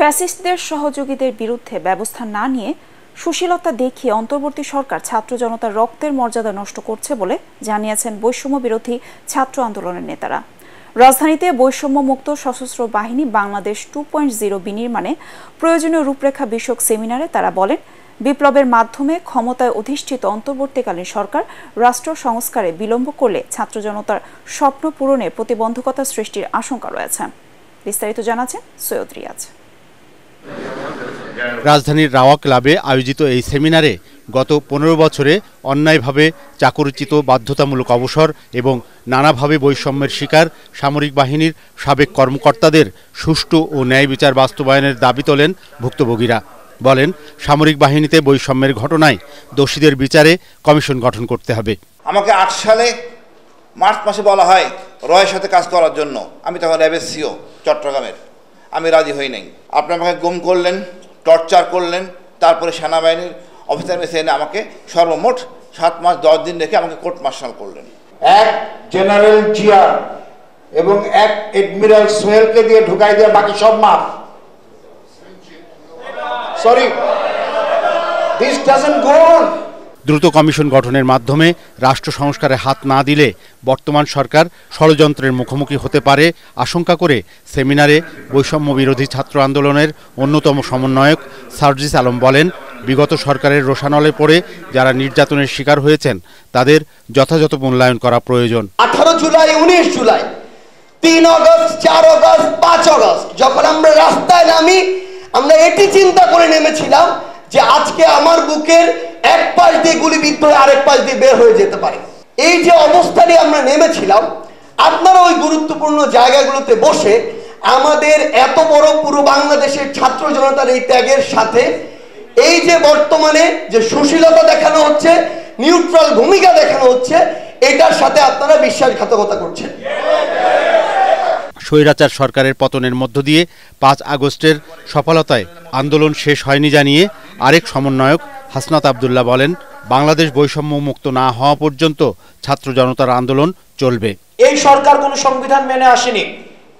ফ্যাসিস্টদের সহযোগীদের বিরুদ্ধে ব্যবস্থা না নিয়ে সুশীলতা দেখিয়ে অন্তর্বর্তী সরকার ছাত্র জনতার রক্তের মর্যাদা নষ্ট করছে বলে জানিয়েছেন বৈষম্য বিরোধী ছাত্র আন্দোলনের নেতারা। রাজধানীতে বৈষম্য মুক্ত সশস্ত্র বাহিনী বাংলাদেশ 2.0 বিনির্মাণে প্রয়োজনীয় রূপরেখা বিষয়ক সেমিনারে তারা বলেন, বিপ্লবের মাধ্যমে ক্ষমতায় অধিষ্ঠিত অন্তর্বর্তীকালীন সরকার রাষ্ট্র সংস্কারে বিলম্ব করলে ছাত্র জনতার স্বপ্ন পূরণে প্রতিবন্ধকতা সৃষ্টির আশঙ্কা রয়েছে। বিস্তারিত জানাচ্ছেন সৈয়দ রিয়াজ। রাজধানীর রাওয়া ক্লাবে আয়োজিত এই সেমিনারে গত 15 বছরে অন্যায়ভাবে চাকরিচ্যুত বাধ্যতামূলক অবসর এবং নানাভাবে বৈষম্যের শিকার সামরিক বাহিনীর সাবেক কর্মকর্তাদের সুষ্ঠু ও ন্যায় বিচার বাস্তবায়নের দাবি তোলেন ভুক্তভোগীরা। বলেন, সামরিক বাহিনীতে বৈষম্যের ঘটনায় দোষীদের বিচারে কমিশন গঠন করতে হবে। আমাকে 8 সালে মার্চ মাসে বলা হয় রয়ের সাথে কাজ করার জন্য। আমি তখন র্যাবের সিও চট্টগ্রামের, আমি রাজি হই নাই। আপনি আমাকে গুম করলেন, টর্চার করলেন, তারপরে সেনাবাহিনীর অফিসার মেসে এনে আমাকে সর্বমোট 7 মাস 10 দিন রেখে আমাকে কোর্ট মার্শাল করলেন। এক জেনারেল জিয়ার এবং এক এডমিরাল সোহেলকে দিয়ে ঢুকাই দিয়ে বাকি সব মাফ। Sorry, this doesn't go on. দ্রুত কমিশন গঠনের মাধ্যমে রাষ্ট্র সংস্কারে হাত না দিলে বর্তমান সরকার ষড়যন্ত্রের মুখোমুখি হতে পারে আশঙ্কা করে সেমিনারে বৈষম্য বিরোধী ছাত্র আন্দোলনের অন্যতম সমন্বয়ক সার্জিস আলম বলেন, বিগত সরকারের রোষানলে পড়ে যারা নির্যাতনের শিকার হয়েছেন তাদের যথাযথ মূল্যায়ন করা প্রয়োজন। 18 July, 19 July, 3 August, 4 August, 5 August যখন আমরা রাস্তায় নামি, আমরা এটি চিন্তা করে নেমেছিলাম যে আজকে আমার বুকের এক পাশ দিয়ে গুলিবিদ্ধ হয়ে আরেক পাশ দিয়ে বের হয়ে যেতে পারে। এই যে অবস্থানে আমরা নেমেছিলাম, আপনারা ওই গুরুত্বপূর্ণ জায়গাগুলোতে বসে আমাদের এত বড় পুরো বাংলাদেশের ছাত্র জনতার এই ত্যাগের সাথে এই যে বর্তমানে যে সুশীলতা দেখানো হচ্ছে, নিউট্রাল ভূমিকা দেখানো হচ্ছে, এটার সাথে আপনারা বিশ্বাসঘাতকতা করছেন। স্বৈরাচার সরকারের পতনের মধ্য দিয়ে 5 আগস্টের সফলতায় আন্দোলন শেষ হয়নি জানিয়ে আরেক সমন্বয়ক হাসনাত আবদুল্লাহ বলেন, বাংলাদেশ বৈষম্য মুক্ত না হওয়া পর্যন্ত ছাত্র জনতার আন্দোলন চলবে। এই সরকার কোনো সংবিধান মেনে আসেনি,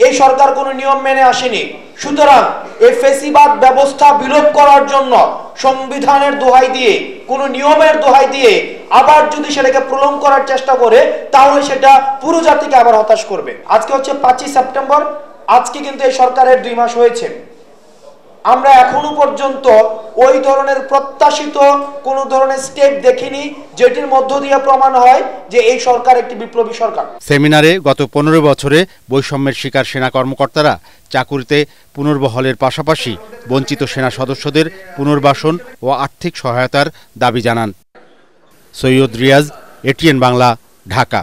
এই সরকার কোনো নিয়ম মেনে আসেনি। সুতরাং এই ফ্যাসিবাদ ব্যবস্থা বিলোপ করার জন্য সংবিধানের দোহাই দিয়ে, কোনো নিয়মের দোহাই দিয়ে আবার যদি সেটাকে প্রলং করার চেষ্টা করে, তাহলে সেটা পুরো জাতিকে আবার হতাশ করবে। আজকে হচ্ছে 5 সেপ্টেম্বর, আজকে কিন্তু এই সরকারের 2 মাস হয়েছে। আমরা এখনো পর্যন্ত ওই ধরনের প্রত্যাশিত কোনো ধরনের স্টেপ দেখিনি যেটির মধ্য দিয়ে প্রমাণ হয় যে এই সরকার একটি বিপ্লবী সরকার। সেমিনারে গত 15 বছরে বৈষম্যের শিকার সেনা কর্মকর্তারা চাকুরিতে পুনর্বহলের পাশাপাশি বঞ্চিত সেনা সদস্যদের পুনর্বাসন ও আর্থিক সহায়তার দাবি জানান। সৈয়দ রিয়াজ, এটিএন বাংলা, ঢাকা।